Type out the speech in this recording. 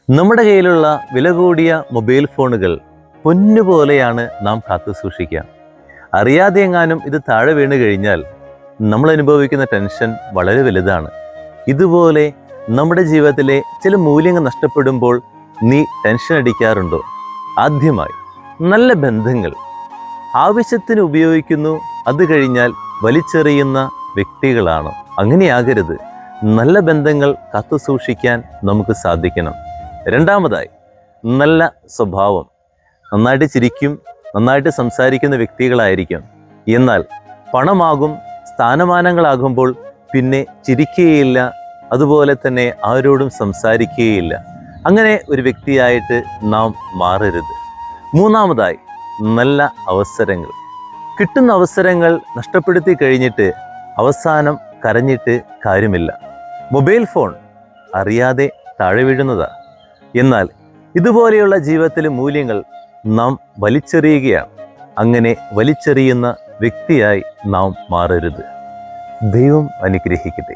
നമ്മുടെ കയ്യിലുള്ള വില കൂടിയ മൊബൈൽ ഫോണുകൾ പൊന്നുപോലെയാണ് നാം കാത്തു സൂക്ഷിക്കുക. അറിയാതെ എങ്ങാനും ഇത് താഴെ വീണ് കഴിഞ്ഞാൽ നമ്മൾ അനുഭവിക്കുന്ന ടെൻഷൻ വളരെ വലുതാണ്. ഇതുപോലെ നമ്മുടെ ജീവിതത്തിലെ ചില മൂല്യങ്ങൾ നഷ്ടപ്പെടുമ്പോൾ നീ ടെൻഷൻ അടിക്കാറുണ്ടോ? ആദ്യമായി, നല്ല ബന്ധങ്ങൾ ആവശ്യത്തിന് ഉപയോഗിക്കുന്നു, അത് കഴിഞ്ഞാൽ വലിച്ചെറിയുന്ന വ്യക്തികളാണ്. അങ്ങനെയാകരുത്. നല്ല ബന്ധങ്ങൾ കാത്തു സൂക്ഷിക്കാൻ നമുക്ക് സാധിക്കണം. രണ്ടാമതായി, നല്ല സ്വഭാവം. നന്നായിട്ട് ചിരിക്കും, നന്നായിട്ട് സംസാരിക്കുന്ന വ്യക്തികളായിരിക്കും. എന്നാൽ പണമാകും, സ്ഥാനമാനങ്ങളാകുമ്പോൾ പിന്നെ ചിരിക്കുകയില്ല, അതുപോലെ തന്നെ ആരോടും സംസാരിക്കുകയില്ല. അങ്ങനെ ഒരു വ്യക്തിയായിട്ട് നാം മാറരുത്. മൂന്നാമതായി, നല്ല അവസരങ്ങൾ. കിട്ടുന്ന അവസരങ്ങൾ നഷ്ടപ്പെടുത്തി കഴിഞ്ഞിട്ട് അവസാനം കരഞ്ഞിട്ട് കാര്യമില്ല. മൊബൈൽ ഫോൺ അറിയാതെ താഴെ വീഴുന്നതാണ്. എന്നാൽ ഇതുപോലെയുള്ള ജീവിതത്തിലെ മൂല്യങ്ങൾ നാം വലിച്ചെറിയുകയാണ്. അങ്ങനെ വലിച്ചെറിയുന്ന വ്യക്തിയായി നാം മാറരുത്. ദൈവം അനുഗ്രഹിക്കട്ടെ.